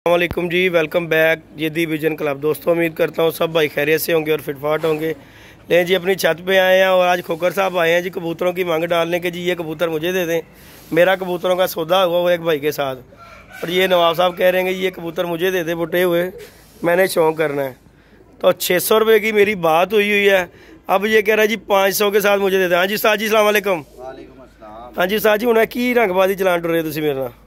वालेकुम जी, welcome back जेदी vision club. दोस्तों उम्मीद करता हूँ सब भाई खैरियत से होंगे और फिटफाट होंगे। लेकिन जी अपनी छत पे आए हैं और आज खोकर साहब आए हैं जी कबूतरों की मांग डालने के। जी ये कबूतर मुझे दे दें, मेरा कबूतरों का सौदा हुआ वो एक भाई के साथ। और ये नवाब साहब कह रहे हैं कि ये कबूतर मुझे दे दे बुटे हुए, मैंने शौक करना है। तो 600 रुपये की मेरी बात हुई है। अब ये कह रहा है जी 500 के साथ मुझे दे दें। हाँ जी उस्ताद जी अस्सलाम वालेकुम। हाँ जी उस्ताद जी हुण की रंगबाजी चलान टुरे तुसीं मेरे नाल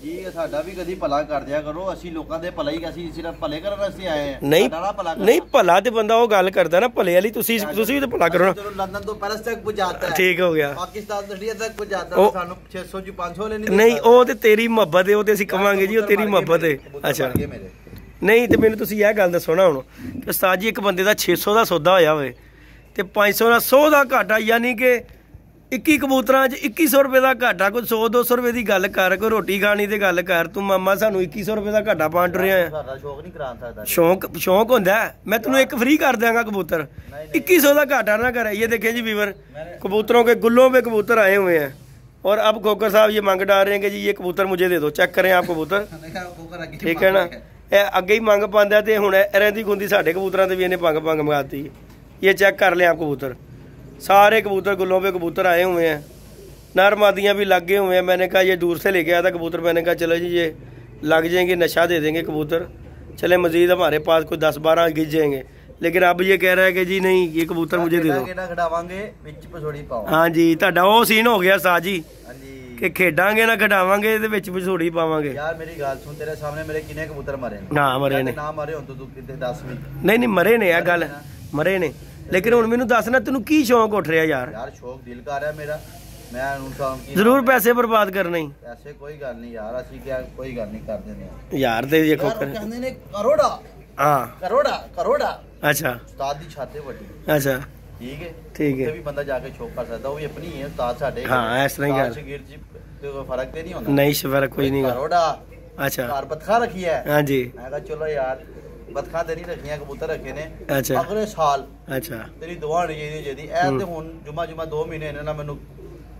जी साडा भी कदी भला कर दिया करो। ਅਸੀਂ ਲੋਕਾਂ ਦੇ ਭਲਾ ਹੀ ਅਸੀਂ ਸਿਰਫ ਭਲੇ ਕਰਨ ਵਾਸਤੇ ਆਏ ਹਾਂ। नहीं भला तो बंदा वो गल करता ना भले वाली, तुसीं भी तो भला करो ना। चलो लंदन तो पेरिस तक पहुंचाता है, ठीक हो गया। पाकिस्तान तो इंडिया तक पहुंचाता है, सानू 600 जी 500 लेनी नहीं वो तो तेरी मुहब्बत है, वो तो ਅਸੀਂ ਕਵਾਂਗੇ ਜੀ ਉਹ ਤੇਰੀ ਮੁਹੱਬਤ ਹੈ। ਅੱਛਾ नहीं तो मैंने तुसीं ਇਹ ਗੱਲ ਦੱਸੋ ना ਹੁਣ ਕਿ ਉਸਤਾਦ ਜੀ ਇੱਕ ਬੰਦੇ ਦਾ 600 ਦਾ ਸੌਦਾ ਹੋਇਆ ਹੋਵੇ ਤੇ 500 ਦਾ 100 ਦਾ ਘਾਟਾ, ਯਾਨੀ ਕਿ 21 ਕਬੂਤਰਾਂ 'ਚ 2100 ਰੁਪਏ ਦਾ ਘਾਟਾ। ਕੋਈ 100-200 ਰੁਪਏ ਦੀ ਗੱਲ ਕਰ, ਕੋਈ ਰੋਟੀ ਖਾਣੀ ਤੇ ਗੱਲ ਕਰ। ਤੂੰ ਮਾਮਾ ਸਾਨੂੰ 2100 ਰੁਪਏ ਦਾ ਘਾਟਾ ਪਾਣ ਟੁਰਿਆ ਆ। ਸਾਡਾ ਸ਼ੌਕ ਨਹੀਂ ਕਰਾ ਸਕਦਾ। शौक होता है, मैं तेन एक फ्री कर देंगा कबूतर। 2100 का घाटा ना करे। ये देखें जी वीवर, कबूतरों के गुल्लों पे कबूतर आए हुए हैं और अब खोकर साहब ये मांग डाल रहे हैं कि जी ये कबूतर मुझे दे दो। चेक करें आप कबूतर, ठीक है ना। अगे ही मंग पाँदा तो हूँ रहती खुंदी साढ़े कबूतर से भी इन्हें पंग मंगाती। ये चेक कर लें आप कबूतर, सारे कबूतर गुल्लों पे कबूतर आए हुए हैं, नर मादियाँ भी लगे हुए हैं। मैंने कहा ये दूर से लेके आया था कबूतर, मैंने कहा चलो जी ये लग जाएंगे, नशा दे देंगे कबूतर। चले मजीद हमारे पास कोई 10-12 गिज जाएंगे, लेकिन अब ये कह रहा है कि जी नहीं ये कबूतर मुझे दे दो। हाँ जी ਤੁਹਾਡਾ ਉਹ ਸੀन हो गया साज जी कि खेडांगे ना खिडावांगे ते विच पछोड़ी पावांगे। यार मेरी गल सुन, तेरे सामने मेरे किने कबूतर मरे ने? ना मरे ने। ना मरे हुन तो तू किते दस भी। नहीं मरे ने, यार गल मरे ने। लेकिन हुन मैनू दस ना तेनू की शौक उठ रहा यार? यार शौक दिल कर रहा मेरा, मैं उन जरूर पैसे बर्बाद करने ही। ऐसे कोई गल नहीं यार, असि क्या कोई गल नहीं कर देने यार। ते ये खोकर कहंदे ने करोड़ा। हां करोड़ा। अच्छा उस्ताद दी छाते वड्डी। अच्छा ठीक है भी बंदा जाके शौक कर सकदा, वो भी अपनी है उस्ताद साडे। हां इस तरह ही गल गिर जी ते कोई फर्क ते नहीं होंदा। नहीं फर्क कोई नहीं करोड़ा। अच्छा घर बतखा रखी है। हां जी मैं कहा चलो यार बतखा ते नहीं रखियां, कबूतर रखे ने। अच्छा अगले साल। अच्छा तेरी दुआ होनी चाहिए जेदी ए ते हुन जुम्मा 2 महीने इन्हां ना मैनू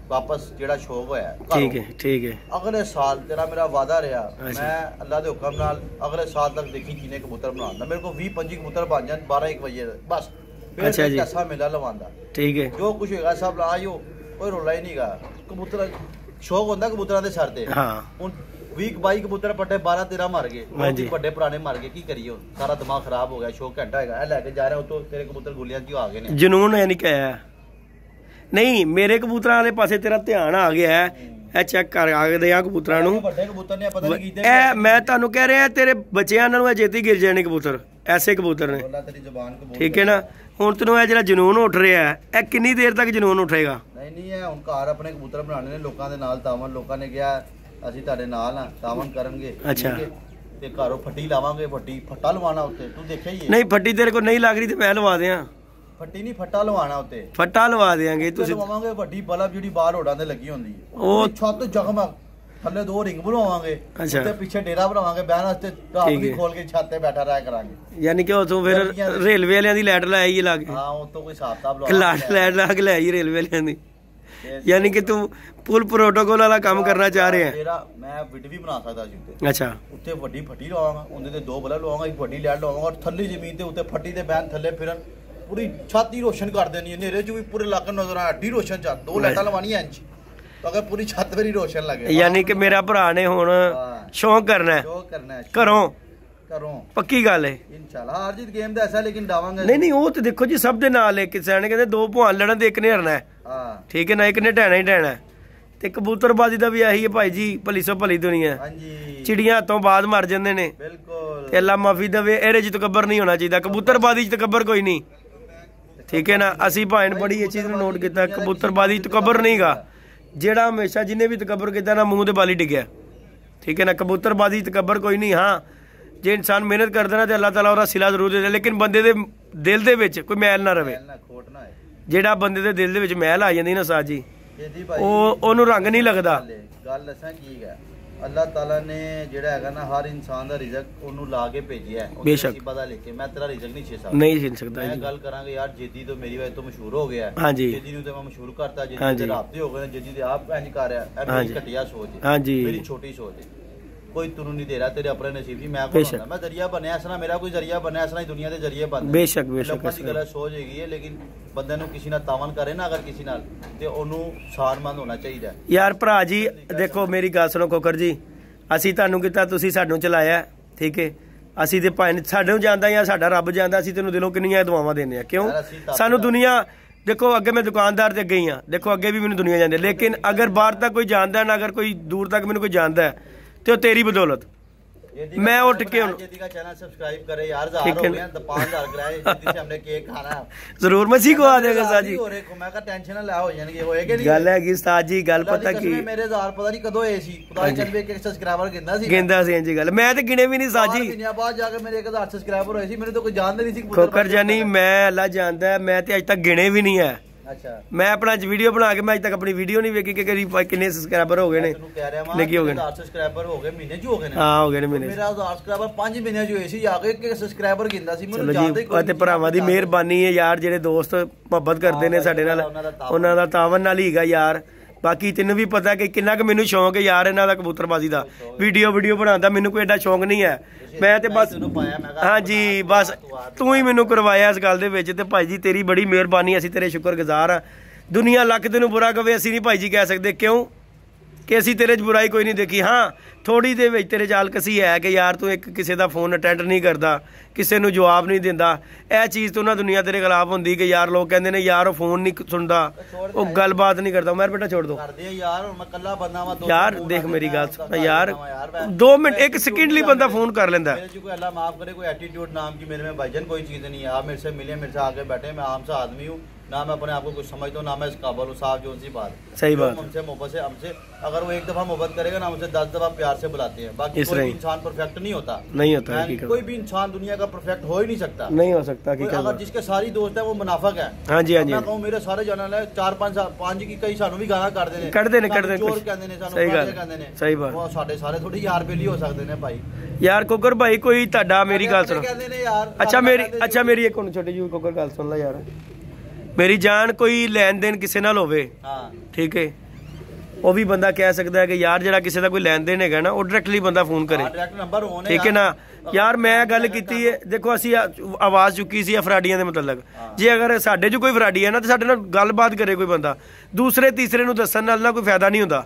वापस जेड़ा शौक होया। ठीक है अगले साल तेरा मेरा वादा रहा, मैं अल्लाह दे हुक्म नाल अगले साल तक देखी किने कबूतर बनांदा। मेरे को 20-25 कबूतर बन जान 12-1 बजे बस। अच्छा जी ऐसा मेला लवांदा। ठीक है जो कुछ होगा सब लाइयो, कोई रोला ही नहीं गा। कबूतर शौक होंदा कबूतरां दे सर ते। हां हुन 20-22 कबूतर पट्टे 12-13 मर गए, बहुत बड़े पुराने मर गए। की करिए हुन? सारा दिमाग खराब हो गया। शौक घंटा हैगा ए लेके जा रहा हूं तो तेरे कबूतर गुलियां च आ गए ने। जुनून है नहीं क्या? नहीं मेरे कबूतरां वाले पासे तेरा ध्यान आ गया है। ए चेक कर आ दे कबूतरां नूं। बड़े कबूतर ने पता नहीं कीते। ए मैं तानू कह रहा तेरे बच्चियां नालों जेती गिर जाने कबूतर, ऐसे कबूतर ने। ठीक है ना। हुण तैनूं ए जेड़ा जुनून उठ रहा है, ए कितनी देर तक जुनून उठेगा? नहीं है हुण घर अपने कबूतर बनाने ने, लोकां दे नाल तावन। लोकां ने कहा ਅਸੀਂ ਤੁਹਾਡੇ ਨਾਲ ਆ ਤਾਵਨ ਕਰਨਗੇ। ਅੱਛਾ ਤੇ ਘਰੋਂ ਫੱਟੀ ਲਾਵਾਂਗੇ, ਵੱਡੀ ਫੱਟਾ ਲਵਾਣਾ ਉੱਤੇ। ਤੂੰ ਦੇਖਿਆ ਹੀ ਹੈ? ਨਹੀਂ ਫੱਟੀ ਤੇਰੇ ਕੋਲ ਨਹੀਂ ਲੱਗ ਰਹੀ ਤੇ ਮੈਂ ਲਵਾ ਦਿਆਂ। ਫੱਟੀ ਨਹੀਂ ਫੱਟਾ ਲਵਾਣਾ ਉੱਤੇ। ਫੱਟਾ ਲਵਾ ਦੇਾਂਗੇ ਤੁਸੀਂ। ਲਵਾਵਾਂਗੇ ਵੱਡੀ ਬਲਬ ਜਿਹੜੀ ਬਾਹਰ ਹੋੜਾਂ ਤੇ ਲੱਗੀ ਹੁੰਦੀ ਹੈ, ਉਹ ਛੱਤ ਜਗਮਗ ਥੱਲੇ 2 ਰਿੰਗ ਬਣਵਾਵਾਂਗੇ, ਉੱਤੇ ਪਿੱਛੇ ਡੇਰਾ ਬਣਾਵਾਂਗੇ ਬਹਿਣ ਵਾਸਤੇ। ਰਾਤ ਨੂੰ ਖੋਲ ਕੇ ਛੱਤ ਤੇ ਬੈਠਾ ਰਹਿ ਕਰਾਂਗੇ। ਯਾਨੀ ਕਿ ਉਥੋਂ ਫਿਰ ਰੇਲਵੇ ਵਾਲਿਆਂ ਦੀ ਲਾਈਟ ਲਾਈ ਲਾ ਕੇ। ਹਾਂ ਉਤੋਂ ਕੋਈ ਹਿਸਾਬ ਕਿਤਾਬ ਲਾਈਟ ਲਾ ਕੇ ਲੈ ਆਈ ਰੇਲਵੇ ਵਾਲਿਆਂ ਦੀ। यानी कि तू फुल प्रोटोकॉल वाला काम करना चाह रहे हैं? मैं विड भी बना सकता जी उत्ते। अच्छा उत्ते वड्डी फट्टी लवांगा, उंदे ते 2 बल्ब लवांगा, एक वड्डी लाइट लवांगा और थल्ली जमीन ते उत्ते फट्टी ते बैन थल्ले फिरन पूरी छत ही रोशन कर देनी है। नेरे च भी पूरे इलाके नजर आ एडी रोशन च 2 लाइटां लवानियां इंच ताकि पूरी छत मेरी रोशन लगे। यानी कि मेरा भरा ने हुण शौक करना है घरों पक्की गल है इंशाल्लाह। हार जीत गेम दा ऐसा, लेकिन डावांगे नहीं वो तो देखो जी सब दे नाल है। किसी ने कहते 2 भुआन लड़न ते एक ने हरना है। ठीक है ना, एक ने ढहना ही ढहना है। ते कबूतरबाजी दा भी यही है भाई जी, भली सो भली दुनिया। चिड़ियां हाथों बाद मर जांदे ने। बिल्कुल अल्लाह माफी देवे, एहदे च तकब्बर नहीं होना चाहिए। कबूतरबाजी च तकब्बर कोई नहीं। ठीक है ना, असी भाई ने बड़ी ये चीज नोट किया, कबूतरबाजी तकब्बर नहीं गा। जेड़ा हमेशा जिन्हें भी तकब्बर किया ना मूँह दे बाली डिग्या। ठीक है ना, कबूतरबाजी तकब्बर कोई नहीं। हाँ जे इंसान मेहनत करता ना तो अल्लाह ताला उसका सिला जरूर दे, लेकिन बंदे दे दिल दे विच कोई मैल ना रवे। जेड़ा बंदे दे दिल दे विच मैल आ जांदी ना साज जी, ओनू रंग नहीं लगदा। गल दसां की है, अल्लाह ताला ने जेड़ा हैगा ना हर इंसान दा रिज़्क ओनू ला के भेजिया है। बेशक पता लेके मैं तेरा रिज़्क नहीं छे सकदा, नहीं छीन सकदा। मैं गल करांगे यार जेदी तो मेरी वजह तो मशहूर हो गया है। हां जी जेदी नु तो मैं मशहूर करता, जेदी दे राबते हो गए, जेदी दे आप इंज कर रहा है। मेरी घटिया सोच है, मेरी छोटी सोच है। कोई तू नहीं दे रहा, तेरे अपने नसीब जी। मैं जरिया बनया, इस तरह मेरा कोई जरिया बनया, इस तरह दुनिया के जरिए बन। बेशक बेशक गलत सोच है, लेकिन बंदे ਨੂੰ ਕਿਸੇ ਨਾਲ ਤਾਵਨ ਕਰੇ ਨਾ ਅਗਰ ਕਿਸੇ ਨਾਲ ਤੇ ਉਹਨੂੰ ਸਾਨਮੰਦ ਹੋਣਾ ਚਾਹੀਦਾ ਯਾਰ। ਭਰਾ ਜੀ ਦੇਖੋ ਮੇਰੀ ਗੱਲ ਸੁਣੋ ਕੋਕਰ ਜੀ, ਅਸੀਂ ਤੁਹਾਨੂੰ ਕੀਤਾ, ਤੁਸੀਂ ਸਾਨੂੰ ਚਲਾਇਆ, ਠੀਕ ਹੈ। ਅਸੀਂ ਤੇ ਭਾਵੇਂ ਸਾਨੂੰ ਜਾਂਦਾ ਜਾਂ ਸਾਡਾ ਰੱਬ ਜਾਂਦਾ, ਅਸੀਂ ਤੈਨੂੰ ਦਿਲੋਂ ਕਿੰਨੀਆਂ ਦੁਆਵਾਂ ਦਿੰਦੇ ਆ। ਕਿਉਂ ਸਾਨੂੰ ਦੁਨੀਆ ਦੇਖੋ, ਅੱਗੇ ਮੈਂ ਦੁਕਾਨਦਾਰ ਤੇ ਅੱਗੇ ਹੀ ਆ, ਦੇਖੋ ਅੱਗੇ ਵੀ ਮੈਨੂੰ ਦੁਨੀਆ ਜਾਂਦੀ, ਲੇਕਿਨ ਅਗਰ ਬਾਹਰ ਤੱਕ ਕੋਈ ਜਾਣਦਾ ਨਾ, ਅਗਰ ਕੋਈ ਦੂਰ ਤੱਕ ਮੈਨੂੰ ਕੋਈ ਜਾਣਦਾ ਤੇ ਉਹ ਤੇਰੀ ਬਦੌਲਤ मैं उठ के चैनल सब्सक्राइब करे यार, 5,000 कराए जिससे हमने केक खाना जरूर मसी को आ जाएगा साथ जी। मैं का टेंशन ना हो जाएंगे, होएगा नहीं गल है साथ जी। गल पता की मेरे 1000 पता नहीं कदों होए सी, खुदा ही चलवे के सब्सक्राइबर गिनदा सी जी। गल मैं ते गिने भी नहीं साथ जी, दुनिया बाद जाके मेरे 1000 सब्सक्राइबर होए सी, मेरे तो कोई जानदे नहीं सी। खोकर जानी मैं अल्लाह जानदा है, मैं ते आज तक गिने भी नहीं है। अच्छा मैं अपना वीडियो बना के मैं अज तक अपनी वीडियो नहीं वेखी कि कितने सब्सक्राइबर हो गए ने, लेकिन हो गए सब्सक्राइबर हो गए महीने जो हो गए। हां हो गए महीने, मेरा 1000 सब्सक्राइबर 5 महीने जो होए सी, जाके एक सब्सक्राइबर गिनदा सी। ਮੈਨੂੰ ਜਾਣਦਾ ਹੀ ਕੋਈ ਤੇ ਭਰਾਵਾਂ ਦੀ ਮਿਹਰਬਾਨੀ ਹੈ ਯਾਰ, ਜਿਹੜੇ ਦੋਸਤ ਮੁਹੱਬਤ ਕਰਦੇ ਨੇ ਸਾਡੇ ਨਾਲ, ਉਹਨਾਂ ਦਾ ਤਾਵਨ ਨਾਲ ਹੀ ਹੈਗਾ ਯਾਰ। ਬਾਕੀ ਤੈਨੂੰ ਵੀ ਪਤਾ ਕਿ ਕਿੰਨਾ ਕੁ ਮੈਨੂੰ ਸ਼ੌਂਕ ਹੈ ਯਾਰ ਇਹਨਾਂ ਦਾ ਕਬੂਤਰਬਾਜ਼ੀ ਦਾ, ਵੀਡੀਓ ਬਣਾਉਣ ਦਾ ਮੈਨੂੰ ਕੋਈ ਐਡਾ ਸ਼ੌਂਕ ਨਹੀਂ ਹੈ। ਮੈਂ ਤੇ ਬਸ ਹਾਂਜੀ ਬਸ ਤੂੰ ਹੀ ਮੈਨੂੰ ਕਰਵਾਇਆ ਇਸ ਗੱਲ ਦੇ ਵਿੱਚ, ਤੇ ਭਾਈ ਜੀ ਤੇਰੀ ਬੜੀ ਮਿਹਰਬਾਨੀ, ਅਸੀਂ ਤੇਰੇ ਸ਼ੁਕਰਗੁਜ਼ਾਰ ਆ। ਦੁਨੀਆ ਲੱਖ ਤੈਨੂੰ ਬੁਰਾ ਕਵੇ, ਅਸੀਂ ਨਹੀਂ ਭਾਈ ਜੀ ਕਹਿ ਸਕਦੇ, ਕਿਉਂ ਕਿ ਅਸੀਂ ਤੇਰੇ 'ਚ ਬੁਰਾਈ ਕੋਈ ਨਹੀਂ ਦੇਖੀ। ਹਾਂ ਥੋੜੀ ਦੇ ਵਿੱਚ ਤੇਰੇ ਚਾਲ ਕਸੀ ਹੈ ਕਿ ਯਾਰ ਤੂੰ ਇੱਕ ਕਿਸੇ ਦਾ ਫੋਨ ਅਟੈਂਡ ਨਹੀਂ ਕਰਦਾ, ਕਿਸੇ ਨੂੰ ਜਵਾਬ ਨਹੀਂ ਦਿੰਦਾ। ਇਹ ਚੀਜ਼ ਤੋਂ ਨਾ ਦੁਨੀਆ ਤੇਰੇ ਖਿਲਾਫ ਹੁੰਦੀ ਕਿ ਯਾਰ ਲੋਕ ਕਹਿੰਦੇ ਨੇ ਯਾਰ ਉਹ ਫੋਨ ਨਹੀਂ ਸੁਣਦਾ, ਉਹ ਗੱਲਬਾਤ ਨਹੀਂ ਕਰਦਾ। ਮੈਂ ਬੇਟਾ ਛੋੜ ਦੋ ਯਾਰ, ਦੇਖ ਮੇਰੀ ਗੱਲ ਸੁਣ ਯਾਰ, 2 ਮਿੰਟ 1 सेकंड ਲਈ ਬੰਦਾ ਫੋਨ ਕਰ ਲੈਂਦਾ। अल्लाह माफ करे, कोई एटीट्यूड नाम की मेरे में भाईजान कोई चीज़ नहीं है। आप मेरे से मिले, मेरे से आगे बैठे, मैं आम सा आदमी हूँ ना, मैं अपने आप को कुछ समझता हूँ ना, मैं इस काबल हूँ। साफ जो सी बात, सही बात। हमसे मोहब्बत से, हमसे अगर वो एक दफा मोहब्बत करेगा ना, हमसे 10 दफा प्यार से बुलाते हैं। बाकी कोई इंसान परफेक्ट नहीं होता, कोई भी इंसान दुनिया का परफेक्ट हो ही नहीं सकता, नहीं हो सकता। अगर जिसके सारी दोस्त है वो मुनाफिक है। हाँ जी हाँ जी, मैं कहूँ मेरे सारे चैनल है 4-5 की कई सानू भी गाना करते हैं, चोर कहते हैं, सही बात, सही बात। वो साडे सारे थोड़ी यार बेली हो सकते हैं भाई। यार कोकर भाई कोई ਤੁਹਾਡਾ ਮੇਰੀ ਗੱਲ ਸੁਣ। ਅੱਛਾ ਮੇਰੀ ਇੱਕ ਹੁਣ ਛੋਟੀ ਜਿਹੀ ਕੋਕਰ ਗੱਲ ਸੁਣ ਲੈ ਯਾਰ, ਮੇਰੀ ਜਾਨ ਕੋਈ ਲੈਣ ਦੇਣ ਕਿਸੇ ਨਾਲ ਹੋਵੇ, ਹਾਂ ਠੀਕ ਹੈ, ਉਹ ਵੀ ਬੰਦਾ ਕਹਿ ਸਕਦਾ ਹੈ ਕਿ ਯਾਰ ਜਿਹੜਾ ਕਿਸੇ ਦਾ ਕੋਈ ਲੈਣ ਦੇਣ ਹੈਗਾ ਨਾ, ਉਹ ਡਾਇਰੈਕਟਲੀ ਬੰਦਾ ਫੋਨ ਕਰੇ, ਡਾਇਰੈਕਟ ਨੰਬਰ ਹੋਣੇ, ਠੀਕ ਹੈ ਨਾ। ਯਾਰ ਮੈਂ ਗੱਲ ਕੀਤੀ ਹੈ, ਦੇਖੋ ਅਸੀਂ ਆਵਾਜ਼ ਚੁੱਕੀ ਸੀ ਫਰਾਡੀਆਂ ਦੇ ਮਤਲਬ, ਜੇ ਅਗਰ ਸਾਡੇ 'ਚ ਕੋਈ ਫਰਾਡੀ ਹੈ ਨਾ, ਤੇ ਸਾਡੇ ਨਾਲ ਗੱਲਬਾਤ ਕਰੇ ਕੋਈ ਬੰਦਾ, ਦੂਸਰੇ ਤੀਸਰੇ ਨੂੰ ਦੱਸਣ ਨਾਲ ਨਾ ਕੋਈ ਫਾਇਦਾ ਨਹੀਂ ਹੁੰਦਾ।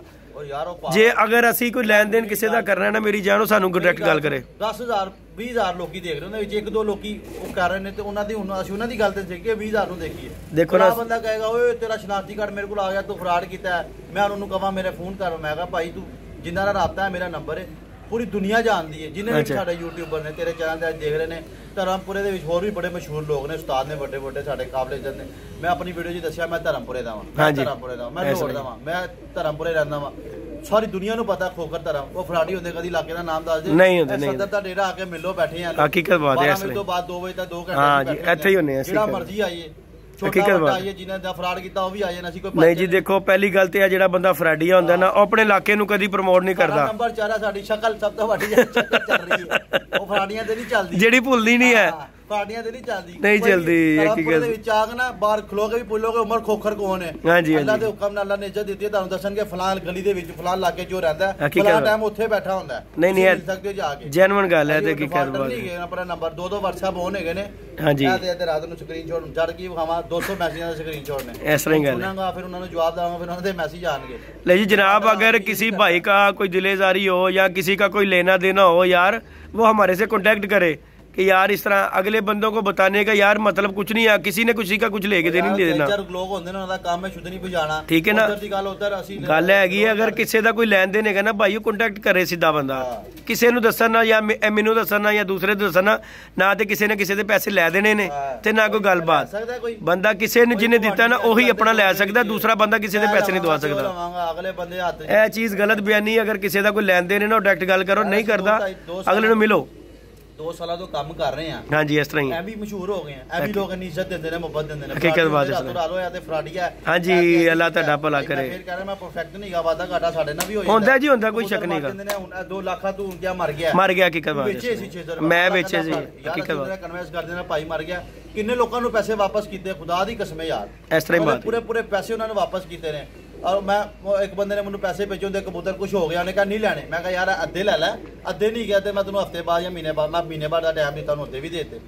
ਜੇ ਅਗਰ ਅਸੀਂ ਕੋਈ ਲੈਣ ਦੇਣ ਕਿਸੇ ਦਾ ਕਰਨਾ ਨਾ, ਮੇਰੀ ਜਾਨ ਉਹ ਸਾਨੂੰ ਡਾਇਰੈਕਟ ਗੱਲ ਕਰੇ। 10,000 20,000 ਲੋਕੀ ਦੇਖ ਰਹੇ ਉਹਨਾਂ ਵਿੱਚ 1-2 ਲੋਕੀ ਉਹ ਕਰ ਰਹੇ ਨੇ, ਤੇ ਉਹਨਾਂ ਦੀ ਹੁਣ ਅਸੀਂ ਉਹਨਾਂ ਦੀ ਗੱਲ ਤੇ ਦੇਖੀਏ, 20,000 ਨੂੰ ਦੇਖੀਏ। ਦੇਖੋ ਨਾ ਬੰਦਾ ਕਹੇਗਾ ਓਏ ਤੇਰਾ ਸ਼ਨਾਖਤੀ ਕਾਰਡ ਮੇਰੇ ਕੋਲ ਆ ਗਿਆ, ਤੂੰ ਫਰਾਡ ਕੀਤਾ। ਮੈਂ ਉਹਨੂੰ ਕਹਾਂ ਮੇਰੇ ਫੋਨ ਕਰ, ਮੈਂ ਕਹਾਂ ਭਾਈ ਤੂੰ ਜਿੰਨਾ ਦਾ ਰਾਬਤਾ ਹੈ, ਮੇਰਾ ਨੰਬਰ ਹੈ, ਪੂਰੀ ਦੁਨੀਆ ਜਾਣਦੀ ਹੈ, ਜਿੰਨੇ ਵੀ ਸਾਡੇ ਯੂਟਿਊਬਰ ਨੇ ਤੇਰੇ ਚੈਨਲ ਤੇ ਦੇਖ ਰਹੇ ਨੇ। ਧਰਮਪੁਰੇ ਦੇ ਵਿੱਚ ਹੋਰ ਵੀ ਬੜੇ ਮਸ਼ਹੂਰ ਲੋਕ ਨੇ, ਉਸਤਾਦ ਨੇ ਵੱਡੇ ਵੱਡੇ ਸਾਡੇ ਕਾਬਲੇ ਇੱਜ਼ਤ ਨੇ। ਮੈਂ ਆਪਣੀ ਵੀਡੀਓ 'ਚ ਦੱਸਿਆ ਮੈਂ ਧਰਮਪੁਰੇ ਦਾ ਵਾਂ, ਧਰਮਪੁਰੇ ਦਾ, ਮੈਂ ਲੋੜ ਦਾ ਵਾਂ, ਮੈਂ ਧਰਮਪੁਰੇ ਰਹਿੰਦਾ ਵਾਂ। ਸਾਰੀ ਦੁਨੀਆ ਨੂੰ ਪਤਾ ਖੋਖਰ ਧਰਮ ਉਹ ਫਰਾਡੀ ਹੁੰਦੇ, ਕਦੀ ਇਲਾਕੇ ਦਾ ਨਾਮ ਦੱਸ ਦੇ, ਨਹੀਂ ਹੁੰਦੇ, ਨਹੀਂ ਸਦਰ ਦਾ ਡੇਰਾ ਆ ਕੇ ਮਿਲੋ, ਬੈਠੇ ਆ ਹਕੀਕਤ ਬਾਤ ਹੈ। 12 ਵਜੇ ਤੋਂ ਬਾਅਦ 2 ਵਜੇ ਤੱਕ 2 ਘੰਟੇ ਹਾਂ ਜੀ ਇੱਥੇ ਹੀ ਹੁੰਨੇ ਆ, ਜਿਹੜਾ ਮਰਜ਼ੀ ਆਈਏ, ਛੋਟਾ ਵੱਡਾ ਆਈਏ, ਜਿਹਨੇ ਦਾ ਫਰਾਡ ਕੀਤਾ ਉਹ ਵੀ ਆ ਜਾਣਾ ਸੀ। ਕੋਈ ਨਹੀਂ ਜੀ ਦੇਖੋ ਪਹਿਲੀ ਗੱਲ ਤੇ ਆ ਜਿਹੜਾ ਬੰਦਾ ਫਰਾਡੀਆ ਹੁੰਦਾ ਨਾ, ਉਹ ਆਪਣੇ ਇਲਾਕੇ ਨੂੰ ਕਦੀ ਪ੍ਰਮੋਟ ਨਹੀਂ ਕਰਦਾ। ਨੰਬਰ 4 ਆ, ਸਾਡੀ ਸ਼ਕਲ ਸਭ ਤੋਂ ਵੱਡੀ ਚੱਲ ਰਹੀ ਹੈ, ਉਹ ਫਰਾਡੀਆਂ ਤੇ ਨਹੀਂ ਚੱਲਦੀ, ਜਿਹੜੀ ਭੁੱਲਦੀ ਨਹੀਂ ਹੈ, ਫਰਾਡੀਆਂ ਤੇ ਨਹੀਂ ਚੱਲਦੀ, ਨਹੀਂ ਚੱਲਦੀ। ਧਰਮਪੁਰੇ ਦੇ ਵਿੱਚ ਆ ਕੇ ਨਾ ਬਾਹਰ ਖਲੋ ਕੇ ਵੀ ਪੁੱਛੋਗੇ ਉਮਰ ਖੋਖਰ ਕੌਣ ਹੈ, ਅੱਲਾ ਦੇ ਹੁਕਮ ਨਾਲ, ਅੱਲਾ ਨੇ ਇੱਜ਼ਤ ਦਿੱਤੀ ਹੈ, ਤੁਹਾਨੂੰ ਦੱਸਣਗੇ ਫਲਾਣ ਗਲੀ ਦੇ ਵਿੱਚ ਫਲਾਣ ਇਲਾਕੇ ਜੋ ਰਹਿੰਦਾ ਹੈ, ਫਲਾਣ ਟਾਈਮ ਉੱਥੇ ਬੈਠਾ ਹੁੰਦਾ। ਨਹੀਂ ਨਹੀਂ ਮਿਲ ਸਕਦੇ ਜਾ ਕੇ, ਜੈਨੂਇਨ ਗੱਲ ਹੈ ਤੇ ਕੀ ਕਰ ਬਾਤ ਨਹੀਂ। ਆਪਣਾ ਨੰਬਰ 2 WhatsApp ਹੋਣ ਹੈਗੇ ਨੇ, ਹਾਂਜੀ ਤੇ ਰਾਤ ਨੂੰ ਸਕਰੀਨਸ਼ਾਟ ਜੜ ਕੇ ਵਿਖਾਵਾਂ, 200 ਮੈਸੇਜਾਂ ਦੇ ਸਕਰੀਨਸ਼ਾਟ ਨੇ, ਇਸ ਤਰ੍ਹਾਂ ਹੀ ਗੱਲ ਸੁਣਾਂਗਾ, ਫਿਰ ਉਹਨਾਂ ਨੂੰ ਜਵਾਬ ਦਾਂਗਾ, ਫਿਰ ਉਹਨਾਂ ਦੇ ਮੈਸੇਜ ਆਣਗੇ। ले जी जनाब, अगर किसी भाई का कोई दिलेजारी हो या किसी का कोई लेना देना हो यार, वो हमारे से कांटेक्ट करे कि यार इस तरह अगले बंदों को बताने का यार मतलब कुछ नहीं है, किसी ने किसी का कुछ लेके देनी नहीं देना। लोग होंगे ना, काम है शुद्ध नहीं बुझाना, ठीक है ना। गल हैगी अगर किसी का कोई लैन देन है ना भाई, कांटेक्ट करे सीधा बंदा, किसी ਨੂੰ ਦੱਸਣਾ ਜਾਂ ਮੈਨੂੰ ਦੱਸਣਾ ਜਾਂ ਦੂਸਰੇ ਨੂੰ ਦੱਸਣਾ ਨਾ, ਤੇ ਕਿਸੇ ਨੇ ਕਿਸੇ ਦੇ ਪੈਸੇ ਲੈ ਦੇਣੇ ਨੇ ਤੇ ਨਾ ਕੋਈ ਗੱਲਬਾਤ। ਬੰਦਾ ਕਿਸੇ ਨੂੰ ਜਿਹਨੇ ਦਿੱਤਾ ਨਾ ਉਹੀ ਆਪਣਾ ਲੈ ਸਕਦਾ, ਦੂਸਰਾ ਬੰਦਾ ਕਿਸੇ ਦੇ ਪੈਸੇ ਨਹੀਂ ਦਵਾ ਸਕਦਾ। ਅਗਲੇ ਬੰਦੇ ਹੱਥ ਇਹ ਚੀਜ਼ ਗਲਤ ਬਿਆਨੀ, ਅਗਰ ਕਿਸੇ ਦਾ ਕੋਈ ਲੈਣ ਦੇਣ ਹੈ ਨਾ, ਡਾਇਰੈਕਟ ਗੱਲ ਕਰੋ, ਨਹੀਂ ਕਰਦਾ ਅਗਲੇ ਨੂੰ ਮਿਲੋ। 2 ਸਾਲਾਂ ਤੋਂ ਕੰਮ ਕਰ ਰਹੇ ਆ, ਹਾਂਜੀ ਇਸ ਤਰ੍ਹਾਂ ਹੀ ਐ ਵੀ ਮਸ਼ਹੂਰ ਹੋ ਗਏ ਆ, ਐ ਵੀ ਲੋਕ ਇੱਜ਼ਤ ਦਿੰਦੇ ਨੇ, ਮੁਹੱਬਤ ਦਿੰਦੇ ਨੇ। ਹਕੀਕਤ ਬਾਤ ਹੈ, ਤੇ ਫਰਾਡੀਆ, ਹਾਂਜੀ ਅੱਲਾਹ ਤੁਹਾਡਾ ਭਲਾ ਕਰੇ। ਫਿਰ ਕਹਿੰਦਾ ਮੈਂ ਪਰਫੈਕਟ ਨਹੀਂਗਾ, ਵਾਦਾ ਘਾਟਾ ਸਾਡੇ ਨਾਲ ਵੀ ਹੋ ਜਾਂਦਾ ਹੁੰਦਾ ਜੀ, ਹੁੰਦਾ ਕੋਈ ਸ਼ੱਕ ਨਹੀਂਗਾ। ਹੁਣ 2 ਲੱਖਾਂ ਤੂੰ ਕਿਆ ਮਰ ਗਿਆ, ਹਕੀਕਤ ਬਾਤ ਹੈ, ਮੈਂ ਵੇਚੇ ਸੀ, ਹਕੀਕਤ ਬਾਤ ਕਨਵੈਂਸ ਕਰ ਦੇਣਾ ਭਾਈ ਮਰ ਗਿਆ। ਕਿੰਨੇ ਲੋਕਾਂ ਨੂੰ ਪੈਸੇ ਵਾਪਸ ਕੀਤੇ, ਖੁਦਾ ਦੀ ਕਸਮ ਹੈ ਯਾਰ, ਇਸ ਤਰ੍ਹਾਂ ਹੀ ਬਾਤ, ਪੂਰੇ ਪੈਸੇ ਉਹਨਾਂ ਨੇ ਵਾਪਸ ਕੀਤੇ ਨੇ। और मैं एक बंदे ने मैंने पैसे भेजे होंगे कबूतर कुछ हो गया, उन्हें कहा नहीं लैने, मैं कहा यार अद्धे लै लै, अद्धे नहीं गया तो मैं तेन हफ्ते बाद या महीने बाद, मैं महीने बाद का टाइम दिता हूँ, अद्धे भी देते,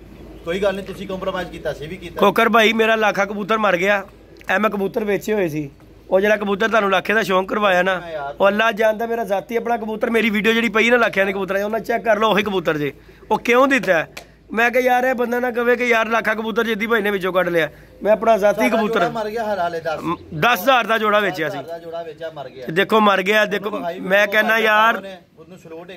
कोई गल नहीं, तुसी कंप्रोमाइज किया, असीं भी किया। खोकर भाई मेरा लाखा कबूतर मर गया, ऐ मैं कबूतर बेचे हुए सी, ਉਹ ਜਿਹੜਾ ਕਬੂਤਰ ਤੁਹਾਨੂੰ ਲੱਖੇ ਦਾ ਸ਼ੌਂਕ ਕਰਵਾਇਆ ਨਾ, ਉਹ ਅੱਲਾ ਜਾਣਦਾ ਮੇਰਾ ਜ਼ਾਤੀ ਆਪਣਾ ਕਬੂਤਰ, ਮੇਰੀ ਵੀਡੀਓ ਜਿਹੜੀ ਪਈ ਨਾ ਲੱਖਿਆਂ ਦੇ ਕਬੂਤਰਾਂ ਦੀ, ਉਹਨਾਂ ਚੈੱਕ ਕਰ ਲਓ ਉਹੀ ਕਬੂਤਰ ਜੇ, ਉਹ ਕਿਉਂ ਦਿੱਤਾ। ਮੈਂ ਕਿਹਾ ਯਾਰ ਇਹ ਬੰਦਾ ਨਾ ਕਵੇ ਕਿ ਯਾਰ ਲੱਖਾ ਕਬੂਤਰ ਜਿੱਦੀ ਭਾਈ ਨੇ ਵਿੱਚੋਂ ਕੱਢ ਲਿਆ, ਮੈਂ ਆਪਣਾ ਜ਼ਾਤੀ ਕਬੂਤਰ 10,000 ਦਾ ਜੋੜਾ ਵੇਚਿਆ ਸੀ, ਦੇਖੋ ਮਰ ਗਿਆ। ਦੇਖੋ ਮੈਂ ਕਹਿੰਦਾ ਯਾਰ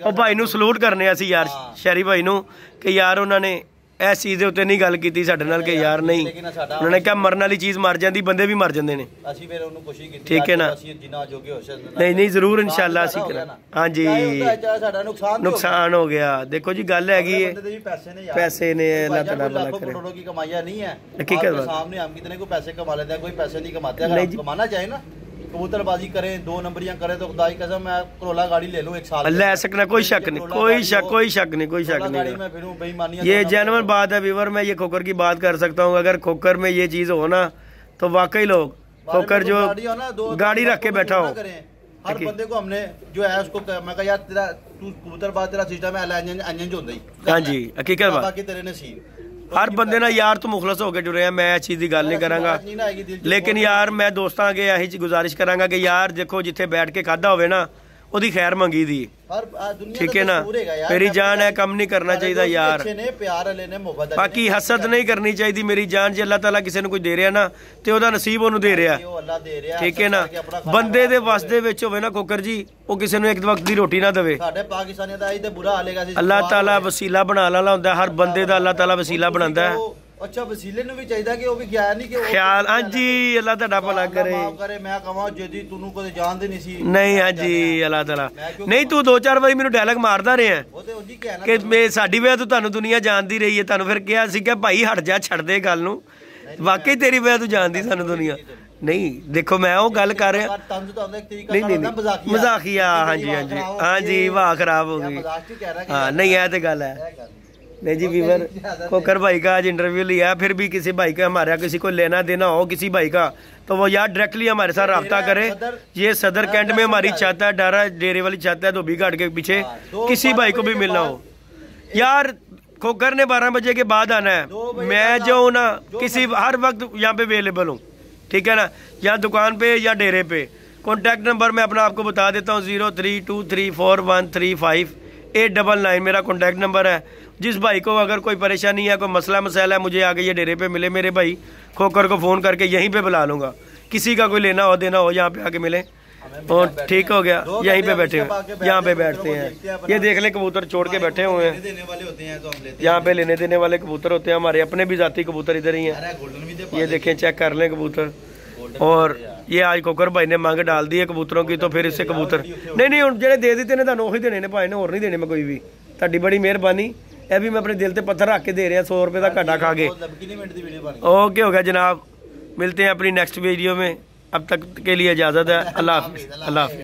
ਉਹ ਭਾਈ ਨੂੰ ਸਲੂਟ ਕਰਨੇ ਅਸੀਂ ਯਾਰ, ਸ਼ਹਿਰੀ ਭਾਈ ਨੂੰ, ਕਿ ਯਾਰ ਉਹਨਾਂ ਨੇ ਇਸ ਚੀਜ਼ ਦੇ ਉੱਤੇ ਨਹੀਂ ਗੱਲ ਕੀਤੀ ਸਾਡੇ ਨਾਲ ਕਿ ਯਾਰ ਨਹੀਂ, ਉਹਨਾਂ ਨੇ ਕਿਹਾ ਮਰਨ ਵਾਲੀ ਚੀਜ਼ ਮਰ ਜਾਂਦੀ, ਬੰਦੇ ਵੀ ਮਰ ਜਾਂਦੇ ਨੇ, ਅਸੀਂ ਫਿਰ ਉਹਨੂੰ ਕੋਸ਼ਿਸ਼ ਕੀਤੀ, ਠੀਕ ਹੈ ਨਾ, ਨਹੀਂ ਨਹੀਂ ਜ਼ਰੂਰ ਇਨਸ਼ਾਅੱਲਾ ਅਸੀਂ ਕਰਾਂਗੇ। ਹਾਂਜੀ ਸਾਡਾ ਨੁਕਸਾਨ ਹੋ ਗਿਆ, ਦੇਖੋ ਜੀ ਗੱਲ ਹੈਗੀ ਹੈ, पैसे ने अल्लाह ताला भला करे, करोड़ों की कमाइयां नहीं है, हकीकत सामने हम कितने को पैसे कमा लेते हैं, कोई पैसे नहीं कमाते, अगर कमाना चाहे ना कबूतरबाजी करें, 2 नंबरियां करें तो खुदा की कसम मैं करोला गाड़ी ले लूं एक साल, ले सकना, कोई शक नहीं, कोई शक नहीं। ये जेन्युइन बात है व्यूअर, मैं ये खोकर की बात कर सकता हूँ, अगर खोकर में ये चीज हो ना तो वाकई लोग खोकर जो गाड़ी रख के बैठा हो, हर बंदे को हमने जो है उसको, मैं कहा यार तेरा तू कबूतरबाज तेरा सिस्टम है, इंजन जो होंदा ही, हां जी हकीकत बात, बाकी तेरे नसीब, हर बंदे ना यार तो मुखलस होकर जुड़े हैं, मैं इस चीज़ की गल नहीं करांगा, लेकिन यार मैं दोस्तों अगे यही गुजारिश करांगा कि यार देखो जिथे बैठ के खादा होवे ना ਉਹਦੀ खैर मंगी दी, ठीक है ना, मेरी जान है कम नहीं करना चाहिए यार, बाकी हसद नहीं करनी चाहिए मेरी जान, जे अल्लाह ताला किसी ने कुछ दे रहा ना तो ਉਹਦਾ नसीब ਉਹਨੂੰ दे रहा, ठीक है ना, ਬੰਦੇ ਦੇ ਵਸ ਦੇ ਵਿੱਚ ਹੋਵੇ ਨਾ ਕੋਕਰ ਜੀ, ਉਹ ਕਿਸੇ ਨੂੰ ਇੱਕ ਵਕਤ ਦੀ ਰੋਟੀ ਨਾ ਦੇਵੇ, ਸਾਡੇ ਪਾਕਿਸਤਾਨੀਆਂ ਦਾ ਇਹ ਤੇ ਬੁਰਾ ਹਾਲ ਹੈਗਾ ਸੀ, ਅੱਲਾਹ ਤਾਲਾ ਵਸੀਲਾ ਬਣਾ ਵਾਲਾ ਹੁੰਦਾ, ਹਰ ਬੰਦੇ ਦਾ ਅੱਲਾਹ ਤਾਲਾ ਵਸੀਲਾ ਬਣਾਉਂਦਾ ਹੈ। अच्छा वसीले ਨੂੰ ਵੀ ਚਾਹੀਦਾ ਕਿ ਉਹ ਵੀ ਗਿਆ ਨਹੀਂ ਕਿ ਉਹ ਖਿਆਲ, ਹਾਂਜੀ ਅੱਲਾਹ ਤੁਹਾਡਾ ਭਲਾ ਕਰੇ, ਮਾਫ ਕਰੇ, ਮੈਂ ਕਹਾਂ ਜਦੀ ਤੂੰ ਕਦੇ ਜਾਣਦੇ ਨਹੀਂ ਸੀ, ਨਹੀਂ ਹਾਂਜੀ ਅੱਲਾਹ ਤਾਲਾ, ਨਹੀਂ ਤੂੰ 2-4 ਵਾਰੀ ਮੈਨੂੰ ਡਾਇਲੌਗ ਮਾਰਦਾ ਰਿਹਾ ਉਹ ਤੇ ਉਹਦੀ ਕਹਿਣਾ ਕਿ ਮੈਂ ਸਾਡੀ ਵਜ੍ਹਾ ਤੋਂ ਤੁਹਾਨੂੰ ਦੁਨੀਆ ਜਾਣਦੀ ਰਹੀ ਹੈ, ਤੁਹਾਨੂੰ ਫਿਰ ਕਿਹਾ ਸੀ ਕਿ ਭਾਈ ਹਟ ਜਾ, ਛੱਡ ਦੇ ਗੱਲ ਨੂੰ, ਵਾਕਈ ਤੇਰੀ ਵਜ੍ਹਾ ਤੋਂ ਜਾਣਦੀ ਸਾਨੂੰ ਦੁਨੀਆ, ਨਹੀਂ ਦੇਖੋ ਮੈਂ ਉਹ ਗੱਲ ਕਰ ਰਿਹਾ, ਨਹੀਂ ਮਜ਼ਾਕੀਆ, ਹਾਂਜੀ ਵਾਹ ਖਰਾਬ ਹੋ ਗਈ, हाँ नहीं है तो गल है, नहीं जी वीवर खोकर भाई का आज इंटरव्यू लिया, फिर भी किसी भाई का हमारा किसी को लेना देना हो किसी भाई का तो वो यार डायरेक्टली हमारे साथ रब्ता करे, ये सदर कैंट में हमारी छत है, डारा डेरे वाली छत है, धोबी घाट के पीछे, किसी भाई को भी मिलना हो यार, खोकर ने 12 बजे के बाद आना है, मैं जो ना किसी हर वक्त यहाँ पे अवेलेबल हूँ, ठीक है ना, या दुकान पे या डेरे पे। कॉन्टैक्ट नंबर मैं अपना आपको बता देता हूँ, 03234135 मेरा कॉन्टैक्ट नंबर है। जिस भाई को अगर कोई परेशानी है, कोई मसला मसाला है, मुझे आगे ये डेरे पे मिले, मेरे भाई खोकर को फ़ोन करके यहीं पे बुला लूँगा, किसी का कोई लेना हो देना हो यहाँ पे आके मिले, और ठीक हो गया, यहीं पे बैठे हैं, यहाँ पे बैठते हैं, ये देख ले कबूतर छोड़ के बैठे हुए हैं, यहाँ पे लेने देने वाले कबूतर होते हैं, हमारे अपने भी जाती कबूतर इधर ही हैं, ये देखें चेक कर लें कबूतर, और ये आज खोकर भाई ने मांग डाल दी है कबूतरों की, तो फिर इससे कबूतर नहीं हम जो दे देते ने तुहानू दे ने भाई ने, होर नहीं देने मैं कोई भी, तुहाडी बड़ी मेहरबानी, यह भी मैं अपने दिल से पत्थर रख के दे रहा, 100 रुपये का घाटा खा के। ओके हो गया जनाब, मिलते हैं अपनी नेक्स्ट वीडियो में, अब तक के लिए इजाज़त है, अल्लाह हाफिज़।